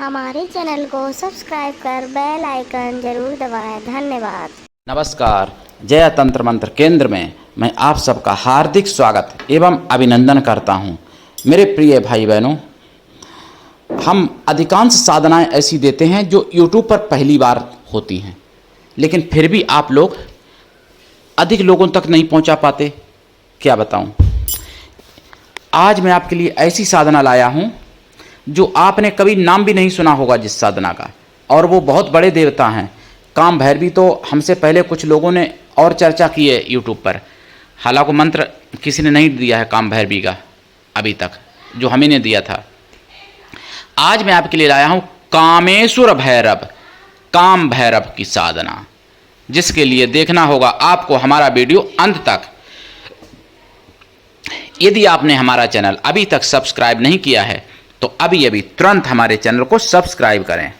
हमारे चैनल को सब्सक्राइब कर बेल आइकन जरूर दबाएं। धन्यवाद। नमस्कार। जय तंत्र मंत्र केंद्र में मैं आप सबका हार्दिक स्वागत एवं अभिनंदन करता हूं। मेरे प्रिय भाई बहनों, हम अधिकांश साधनाएं ऐसी देते हैं जो YouTube पर पहली बार होती हैं, लेकिन फिर भी आप लोग अधिक लोगों तक नहीं पहुंचा पाते। क्या बताऊं, आज मैं आपके लिए ऐसी साधना लाया हूं जो आपने कभी नाम भी नहीं सुना होगा जिस साधना का, और वो बहुत बड़े देवता हैं। काम भैरवी तो हमसे पहले कुछ लोगों ने और चर्चा की है यूट्यूब पर, हालांकि मंत्र किसी ने नहीं दिया है काम भैरवी का अभी तक, जो हमें ने दिया था। आज मैं आपके लिए लाया हूं कामेश्वर भैरव, काम भैरव की साधना, जिसके लिए देखना होगा आपको हमारा वीडियो अंत तक। यदि आपने हमारा चैनल अभी तक सब्सक्राइब नहीं किया है तो अभी अभी तुरंत हमारे चैनल को सब्सक्राइब करें,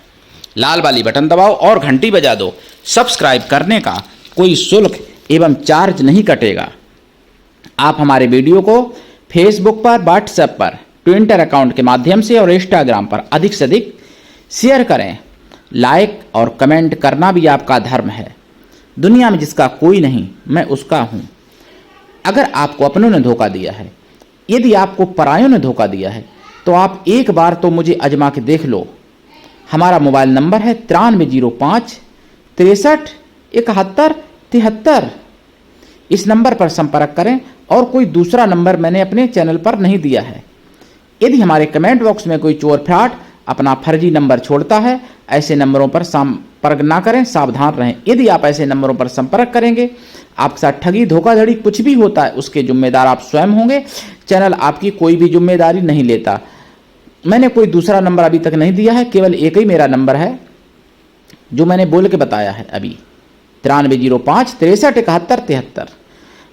लाल वाली बटन दबाओ और घंटी बजा दो। सब्सक्राइब करने का कोई शुल्क एवं चार्ज नहीं कटेगा। आप हमारे वीडियो को फेसबुक पर, व्हाट्सएप पर, ट्विटर अकाउंट के माध्यम से और इंस्टाग्राम पर अधिक से अधिक शेयर करें। लाइक और कमेंट करना भी आपका धर्म है। दुनिया में जिसका कोई नहीं, मैं उसका हूँ। अगर आपको अपनों ने धोखा दिया है, यदि आपको परायों ने धोखा दिया है, तो आप एक बार तो मुझे आजमा के देख लो। हमारा मोबाइल नंबर है 9305 63 71 73। इस नंबर पर संपर्क करें, और कोई दूसरा नंबर मैंने अपने चैनल पर नहीं दिया है। यदि हमारे कमेंट बॉक्स में कोई चोर फ्राड अपना फर्जी नंबर छोड़ता है, ऐसे नंबरों पर संपर्क ना करें, सावधान रहें। यदि आप ऐसे नंबरों पर संपर्क करेंगे, आपके साथ ठगी धोखाधड़ी कुछ भी होता है, उसके जिम्मेदार आप स्वयं होंगे। चैनल आपकी कोई भी जिम्मेदारी नहीं लेता। मैंने कोई दूसरा नंबर अभी तक नहीं दिया है, केवल एक ही मेरा नंबर है जो मैंने बोल के बताया है अभी, 9305 63 71 73।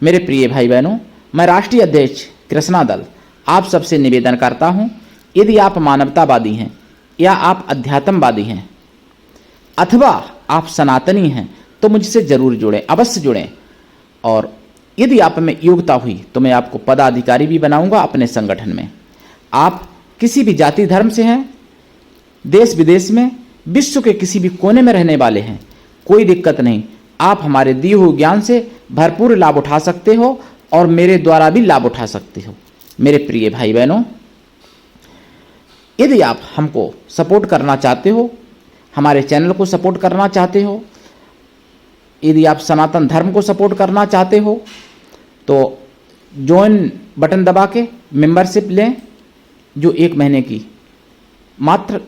मेरे प्रिय भाई बहनों, मैं राष्ट्रीय अध्यक्ष कृष्णा दल आप सबसे निवेदन करता हूं, यदि आप मानवतावादी हैं या आप अध्यात्मवादी हैं अथवा आप सनातनी हैं तो मुझसे जरूर जुड़ें, अवश्य जुड़ें। और यदि आप में योग्यता हुई तो मैं आपको पदाधिकारी भी बनाऊंगा अपने संगठन में। आप किसी भी जाति धर्म से हैं, देश विदेश में, विश्व के किसी भी कोने में रहने वाले हैं, कोई दिक्कत नहीं। आप हमारे दिए हुए ज्ञान से भरपूर लाभ उठा सकते हो और मेरे द्वारा भी लाभ उठा सकते हो। मेरे प्रिय भाई बहनों, यदि आप हमको सपोर्ट करना चाहते हो, हमारे चैनल को सपोर्ट करना चाहते हो, यदि आप सनातन धर्म को सपोर्ट करना चाहते हो, तो ज्वाइन बटन दबा के मेंबरशिप लें, जो 1 महीने की मात्र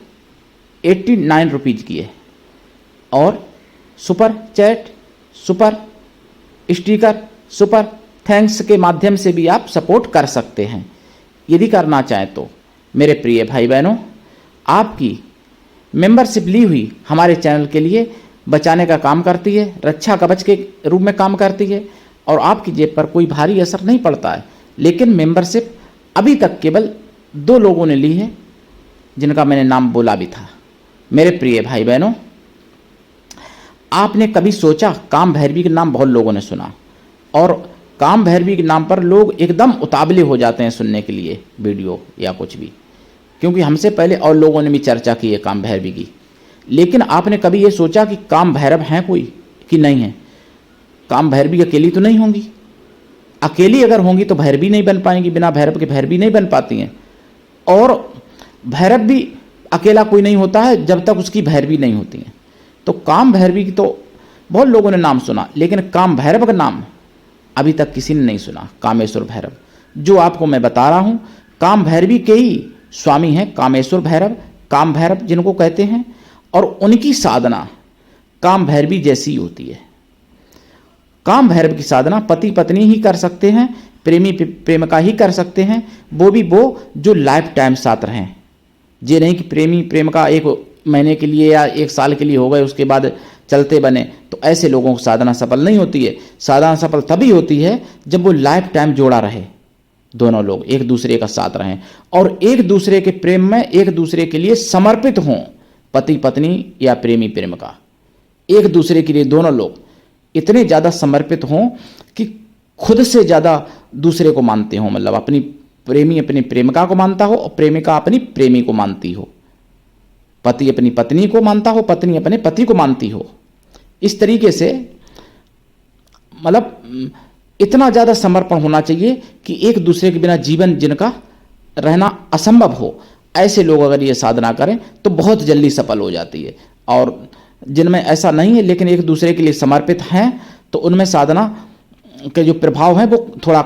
89 रुपीज़ की है। और super chat, super sticker, super thanks के माध्यम से भी आप सपोर्ट कर सकते हैं, यदि करना चाहें तो। मेरे प्रिय भाई बहनों, आपकी मेंबरशिप ली हुई हमारे चैनल के लिए बचाने का काम करती है, रक्षा कवच के रूप में काम करती है, और आपकी जेब पर कोई भारी असर नहीं पड़ता है। लेकिन मेंबरशिप अभी तक केवल 2 लोगों ने ली है, जिनका मैंने नाम बोला भी था। मेरे प्रिय भाई बहनों, आपने कभी सोचा, काम भैरवी के नाम बहुत लोगों ने सुना, और काम भैरवी के नाम पर लोग एकदम उतावले हो जाते हैं सुनने के लिए वीडियो या कुछ भी, क्योंकि हमसे पहले और लोगों ने भी चर्चा की है काम भैरवी की। लेकिन आपने कभी ये सोचा कि काम भैरव हैं कोई कि नहीं है? काम भैरवी अकेली तो नहीं होंगी। अकेली अगर होंगी तो भैरवी नहीं बन पाएंगी, बिना भैरव के भैरवी नहीं बन पाती हैं। और भैरव भी अकेला कोई नहीं होता है जब तक उसकी भैरवी नहीं होती है। तो काम भैरवी की तो बहुत लोगों ने नाम सुना, लेकिन काम भैरव का नाम अभी तक किसी ने नहीं सुना। कामेश्वर भैरव, जो आपको मैं बता रहा हूं, काम भैरवी के ही स्वामी हैं कामेश्वर भैरव, काम भैरव जिनको कहते हैं। और उनकी साधना काम भैरवी जैसी होती है। काम भैरव की साधना पति पत्नी ही कर सकते हैं, प्रेमी प्रेमिका ही कर सकते हैं, वो भी वो जो लाइफ टाइम साथ रहें। ये नहीं कि प्रेमी प्रेमिका 1 महीने के लिए या 1 साल के लिए हो गए, उसके बाद चलते बने, तो ऐसे लोगों को साधना सफल नहीं होती है। साधना सफल तभी होती है जब वो लाइफ टाइम जोड़ा रहे, दोनों लोग एक दूसरे का साथ रहें और एक दूसरे के प्रेम में एक दूसरे के लिए समर्पित हों। पति पत्नी या प्रेमी प्रेमिका एक दूसरे के लिए दोनों लोग इतने ज़्यादा समर्पित हों कि खुद से ज़्यादा दूसरे को मानते हों। मतलब अपनी प्रेमी अपनी प्रेमिका को मानता हो और प्रेमिका अपनी प्रेमी को मानती हो। पति अपनी पत्नी को मानता हो, पत्नी अपने पति को मानती हो। इस तरीके से मतलब इतना ज़्यादा समर्पण होना चाहिए कि एक दूसरे के बिना जीवन जिनका रहना असंभव हो, ऐसे लोग अगर ये साधना करें तो बहुत जल्दी सफल हो जाती है। और जिनमें ऐसा नहीं है लेकिन एक दूसरे के लिए समर्पित हैं तो उनमें साधना के जो प्रभाव हैं वो थोड़ा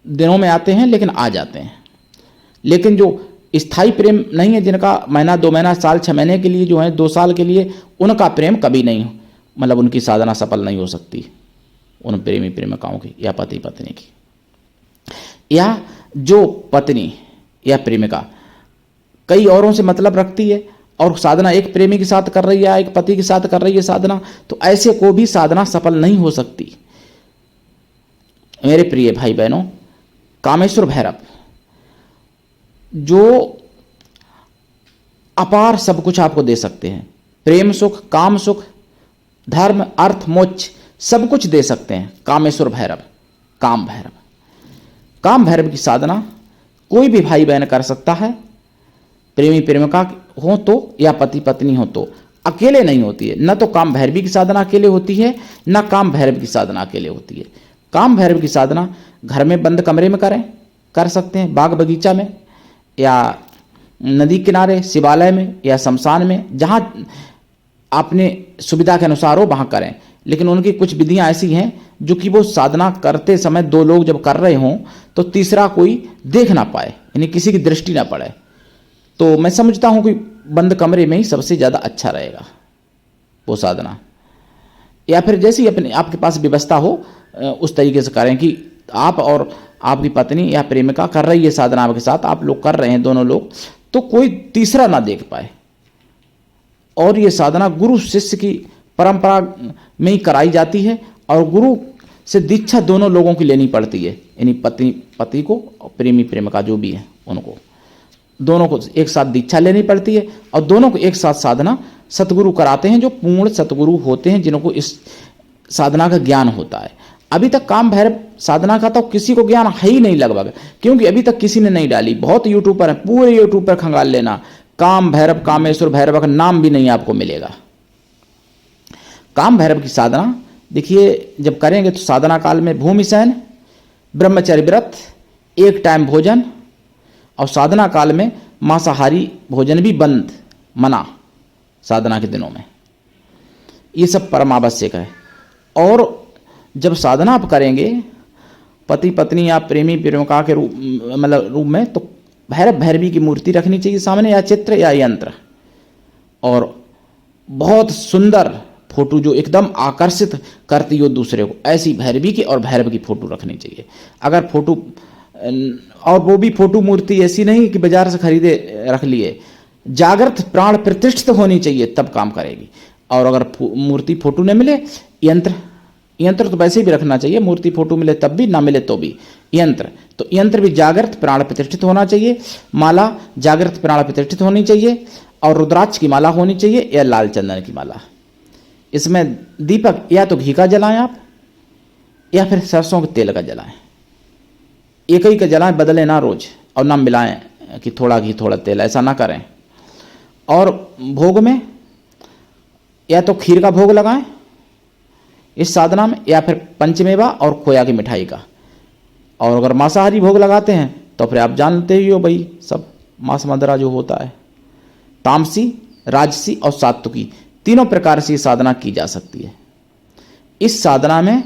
दिनों में आते हैं लेकिन आ जाते हैं। लेकिन जो स्थायी प्रेम नहीं है, जिनका महीना 2 महीना साल 6 महीने के लिए जो है 2 साल के लिए, उनका प्रेम कभी नहीं हो, मतलब उनकी साधना सफल नहीं हो सकती, उन प्रेमी प्रेमिकाओं की या पति पत्नी की। या जो पत्नी या प्रेमिका कई औरों से मतलब रखती है और साधना एक प्रेमी के साथ कर रही है, एक पति के साथ कर रही है साधना, तो ऐसे को भी साधना सफल नहीं हो सकती। मेरे प्रिय भाई बहनों, कामेश्वर भैरव जो अपार सब कुछ आपको दे सकते हैं, प्रेम सुख, काम सुख, धर्म, अर्थ, मोक्ष सब कुछ दे सकते हैं। कामेश्वर भैरव, काम भैरव, काम भैरव की साधना कोई भी भाई बहन कर सकता है, प्रेमी प्रेमिका हो तो या पति पत्नी हो तो, अकेले नहीं होती है। न तो काम भैरवी की साधना अकेले होती है, न काम भैरव की साधना अकेले होती है। काम भैरव की साधना घर में बंद कमरे में कर सकते हैं, बाग बगीचा में या नदी किनारे, शिवालय में या शमशान में, जहाँ अपने सुविधा के अनुसार हो वहाँ करें। लेकिन उनकी कुछ विधियाँ ऐसी हैं जो कि वो साधना करते समय 2 लोग जब कर रहे हों तो तीसरा कोई देख ना पाए, यानी किसी की दृष्टि ना पड़े। तो मैं समझता हूँ कि बंद कमरे में ही सबसे ज़्यादा अच्छा रहेगा वो साधना। या फिर जैसी अपने आपके पास व्यवस्था हो उस तरीके से करें कि आप और आपकी पत्नी या प्रेमिका कर रही है साधना आपके साथ, आप लोग कर रहे हैं दोनों लोग, तो कोई तीसरा ना देख पाए। और ये साधना गुरु शिष्य की परंपरा में ही कराई जाती है और गुरु से दीक्षा दोनों लोगों की लेनी पड़ती है, यानी पति को और प्रेमी प्रेमिका जो भी है उनको दोनों को एक साथ दीक्षा लेनी पड़ती है और दोनों को एक साथ साधना सतगुरु कराते हैं, जो पूर्ण सतगुरु होते हैं, जिनको इस साधना का ज्ञान होता है। अभी तक काम भैरव साधना का तो किसी को ज्ञान है ही नहीं लगभग, क्योंकि अभी तक किसी ने नहीं डाली। बहुत यूट्यूब पर है, पूरे यूट्यूब पर खंगाल लेना, काम भैरव, कामेश्वर भैरव का नाम भी नहीं आपको मिलेगा। काम भैरव की साधना देखिए जब करेंगे तो साधना काल में भूमि शयन, ब्रह्मचर्य व्रत, 1 टाइम भोजन, और साधना काल में मांसाहारी भोजन भी बंद, मना साधना के दिनों में, ये सब परम आवश्यक है। और जब साधना आप करेंगे पति पत्नी या प्रेमी प्रेमिका के रूप में, तो भैरव भैरवी की मूर्ति रखनी चाहिए सामने, या चित्र या यंत्र, और बहुत सुंदर फोटो जो एकदम आकर्षित करती हो दूसरे को, ऐसी भैरवी की और भैरव की फोटो रखनी चाहिए। अगर फोटो, और वो भी फोटो मूर्ति ऐसी नहीं कि बाजार से खरीदे रख लिए, जागृत प्राण प्रतिष्ठित होनी चाहिए तब काम करेगी। और अगर मूर्ति फोटो न मिले, यंत्र तो वैसे भी रखना चाहिए, मूर्ति फोटो मिले तब भी, ना मिले तो भी यंत्र भी जागृत प्राण प्रतिष्ठित होना चाहिए, माला जागृत प्राण प्रतिष्ठित होनी चाहिए, और रुद्राक्ष की माला होनी चाहिए या लाल चंदन की माला। इसमें दीपक या तो घी का जलाएं आप, या फिर सरसों के तेल का जलाएं, एक ही का जलाएं, बदले ना रोज, और ना मिलाएं कि थोड़ा घी थोड़ा तेल, ऐसा ना करें। और भोग में या तो खीर का भोग लगाएं इस साधना में, या फिर पंचमेवा और खोया की मिठाई का। और अगर मांसाहारी भोग लगाते हैं तो फिर आप जानते ही हो भाई, सब मांस मदिरा जो होता है, तामसी, राजसी और सात्विकी, तीनों प्रकार से ये साधना की जा सकती है। इस साधना में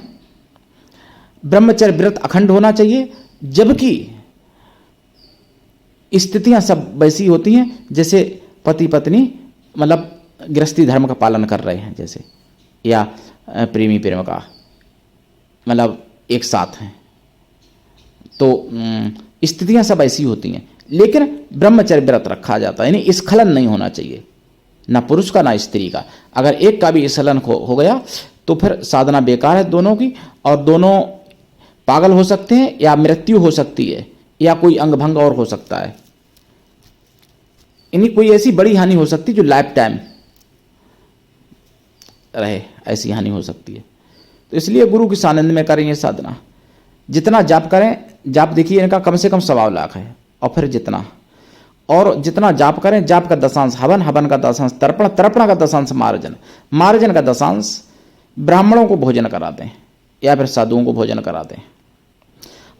ब्रह्मचर्य व्रत अखंड होना चाहिए, जबकि स्थितियां सब वैसी होती हैं जैसे पति पत्नी मतलब गृहस्थी धर्म का पालन कर रहे हैं जैसे, या प्रेमी प्रेमिका मतलब एक साथ हैं, तो स्थितियां सब ऐसी होती हैं। लेकिन ब्रह्मचर्य व्रत रखा जाता है, यानी स्खलन नहीं होना चाहिए, ना पुरुष का ना स्त्री का। अगर एक का भी स्खलन हो गया तो फिर साधना बेकार है दोनों की, और दोनों पागल हो सकते हैं, या मृत्यु हो सकती है, या कोई अंग भंग और हो सकता है, यानी कोई ऐसी बड़ी हानि हो सकती है जो लाइफ टाइम रहे, ऐसी हानि हो सकती है। तो इसलिए गुरु के सानिध्य में करें ये साधना। जितना जाप करें, जाप देखिए इनका कम से कम 1.25 लाख है, और फिर जितना, और जितना जाप करें, जाप का दशांश हवन, हवन का दशांश तर्पण, तर्पण का दशांश मार्जन, मार्जन का दशांश ब्राह्मणों को भोजन करा दें या फिर साधुओं को भोजन करा दें।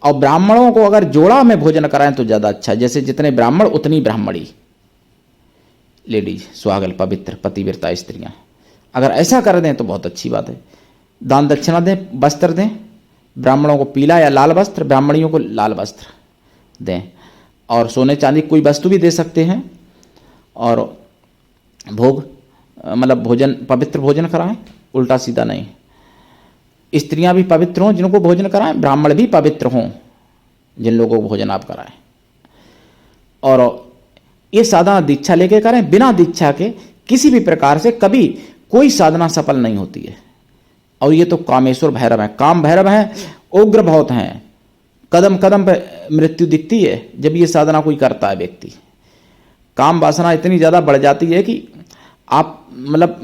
और ब्राह्मणों को अगर जोड़ा में भोजन कराएं तो ज़्यादा अच्छा, जैसे जितने ब्राह्मण उतनी ब्राह्मणी लेडीज, सुहागल पवित्र पतिव्रता स्त्रियां, अगर ऐसा कर दें तो बहुत अच्छी बात है। दान दक्षिणा दें, वस्त्र दें, ब्राह्मणों को पीला या लाल वस्त्र, ब्राह्मणियों को लाल वस्त्र दें, और सोने चांदी कोई वस्तु भी दे सकते हैं। और भोग मतलब भोजन, पवित्र भोजन कराएं, उल्टा सीधा नहीं। स्त्रियां भी पवित्र हों जिनको भोजन कराएं, ब्राह्मण भी पवित्र हों जिन लोगों को भोजन आप कराएं। और ये साधना दीक्षा लेके करें, बिना दीक्षा के किसी भी प्रकार से कभी कोई साधना सफल नहीं होती है। और ये तो कामेश्वर भैरव है, काम भैरव हैं, उग्र बहुत हैं, कदम कदम पर मृत्यु दिखती है जब ये साधना कोई करता है व्यक्ति। काम वासना इतनी ज़्यादा बढ़ जाती है कि आप मतलब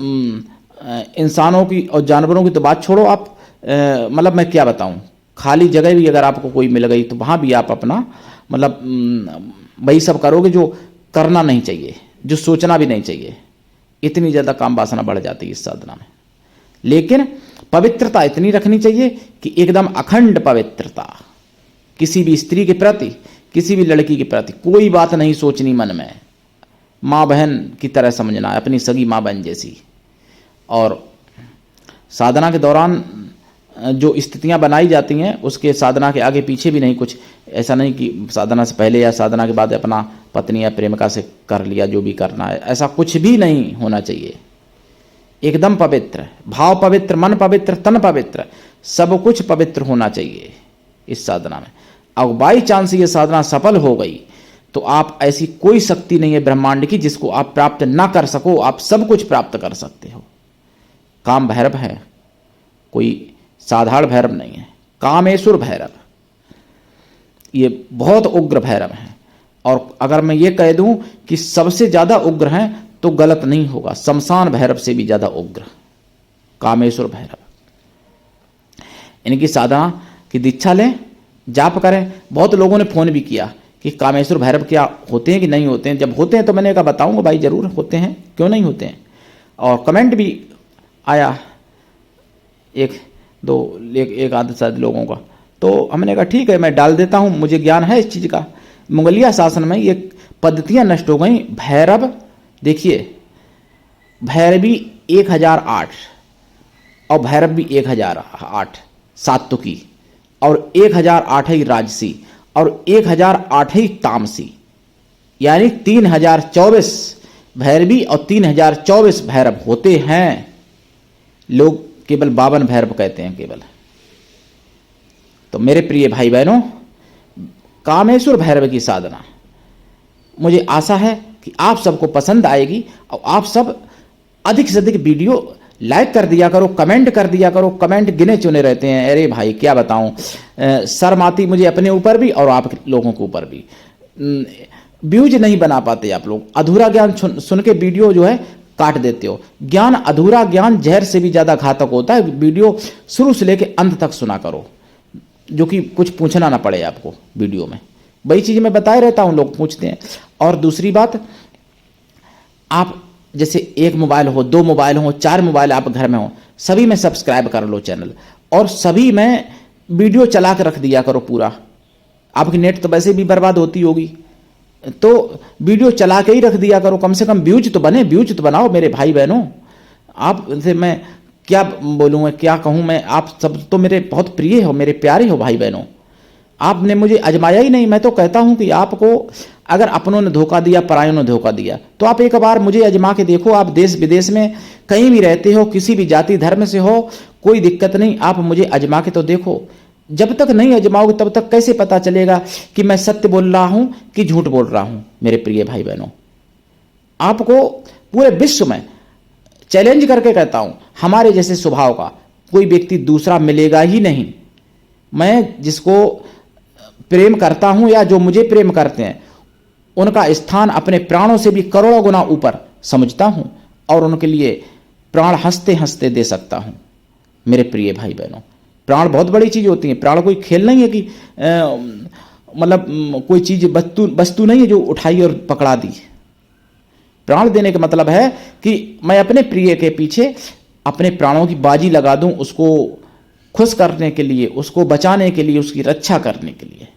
इंसानों की और जानवरों की तो बात छोड़ो, आप मतलब मैं क्या बताऊं, खाली जगह भी अगर आपको कोई मिल गई तो वहाँ भी आप अपना मतलब वही सब करोगे जो करना नहीं चाहिए, जो सोचना भी नहीं चाहिए। इतनी ज़्यादा काम वासना बढ़ जाती है इस साधना में। लेकिन पवित्रता इतनी रखनी चाहिए कि एकदम अखंड पवित्रता, किसी भी स्त्री के प्रति, किसी भी लड़की के प्रति कोई बात नहीं सोचनी मन में, माँ बहन की तरह समझना, अपनी सगी माँ बहन जैसी। और साधना के दौरान जो स्थितियां बनाई जाती हैं उसके साधना के आगे पीछे भी नहीं कुछ, ऐसा नहीं कि साधना से पहले या साधना के बाद अपना पत्नी या प्रेमिका से कर लिया जो भी करना है, ऐसा कुछ भी नहीं होना चाहिए। एकदम पवित्र, भाव पवित्र, मन पवित्र, तन पवित्र, सब कुछ पवित्र होना चाहिए इस साधना में। अब बाई चांस ये साधना सफल हो गई तो आप, ऐसी कोई शक्ति नहीं है ब्रह्मांड की जिसको आप प्राप्त ना कर सको, आप सब कुछ प्राप्त कर सकते हो। काम भैरव है, कोई साधारण भैरव नहीं है, कामेश्वर भैरव, ये बहुत उग्र भैरव है। और अगर मैं ये कह दूं कि सबसे ज़्यादा उग्र हैं तो गलत नहीं होगा, शमशान भैरव से भी ज़्यादा उग्र कामेश्वर भैरव। इनकी साधना की दीक्षा लें, जाप करें। बहुत लोगों ने फ़ोन भी किया कि कामेश्वर भैरव क्या होते हैं कि नहीं होते हैं। जब होते हैं तो मैंने कहा बताऊंगा भाई, ज़रूर होते हैं, क्यों नहीं होते हैं। और कमेंट भी आया एक आध शायद लोगों का, तो हमने कहा ठीक है मैं डाल देता हूँ, मुझे ज्ञान है इस चीज़ का। मुगलिया शासन में ये पद्धतियाँ नष्ट हो गई। भैरव देखिए, भैरवी 1008 और भैरव भी 1008 सात्विकी, और 1008 ही राजसी, और 1008 ही तामसी, यानी 3024 भैरवी और 3024 भैरव होते हैं। लोग केवल 52 भैरव कहते हैं केवल। तो मेरे प्रिय भाई बहनों, कामेश्वर भैरव की साधना मुझे आशा है कि आप सबको पसंद आएगी। और आप सब अधिक से अधिक वीडियो लाइक कर दिया करो, कमेंट कर दिया करो। कमेंट गिने चुने रहते हैं, अरे भाई क्या बताऊं, शर्म आती मुझे अपने ऊपर भी और आप लोगों के ऊपर भी। व्यूज नहीं बना पाते आप लोग, अधूरा ज्ञान सुन के वीडियो जो है काट देते हो। ज्ञान, अधूरा ज्ञान जहर से भी ज़्यादा घातक होता है। वीडियो शुरू से लेकर अंत तक सुना करो, जो कि कुछ पूछना ना पड़े आपको वीडियो में। वही चीज़ मैं बताए रहता हूँ, लोग पूछते हैं। और दूसरी बात, आप जैसे एक मोबाइल हो, 2 मोबाइल हो, 4 मोबाइल आप घर में हो, सभी में सब्सक्राइब कर लो चैनल, और सभी में वीडियो चला कर रख दिया करो पूरा। आपकी नेट तो वैसे भी बर्बाद होती होगी, तो वीडियो चला के ही रख दिया करो, कम से कम व्यूज तो बने, व्यूज तो बनाओ मेरे भाई बहनों। आप से मैं क्या बोलूँ, मैं क्या कहूँ, मैं आप सब तो मेरे बहुत प्रिय हो, मेरे प्यारे हो भाई बहनों। आपने मुझे आजमाया ही नहीं। मैं तो कहता हूँ कि आपको अगर अपनों ने धोखा दिया, परायों ने धोखा दिया, तो आप एक बार मुझे आजमा के देखो। आप देश विदेश में कहीं भी रहते हो, किसी भी जाति धर्म से हो, कोई दिक्कत नहीं, आप मुझे आजमा के तो देखो। जब तक नहीं आजमाओगे तब तक कैसे पता चलेगा कि मैं सत्य बोल रहा हूँ कि झूठ बोल रहा हूँ। मेरे प्रिय भाई बहनों, आपको पूरे विश्व में चैलेंज करके कहता हूँ, हमारे जैसे स्वभाव का कोई व्यक्ति दूसरा मिलेगा ही नहीं। मैं जिसको प्रेम करता हूँ या जो मुझे प्रेम करते हैं, उनका स्थान अपने प्राणों से भी करोड़ों गुना ऊपर समझता हूँ, और उनके लिए प्राण हंसते हंसते दे सकता हूँ। मेरे प्रिय भाई बहनों, प्राण बहुत बड़ी चीज़ होती है। प्राण कोई खेल नहीं है कि मतलब कोई चीज वस्तु नहीं है जो उठाई और पकड़ा दी। प्राण देने का मतलब है कि मैं अपने प्रिय के पीछे अपने प्राणों की बाजी लगा दूं, उसको खुश करने के लिए, उसको बचाने के लिए, उसकी रक्षा करने के लिए।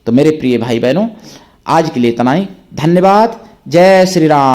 तो मेरे प्रिय भाई बहनों, आज के लिए इतना ही। धन्यवाद। जय श्री राम।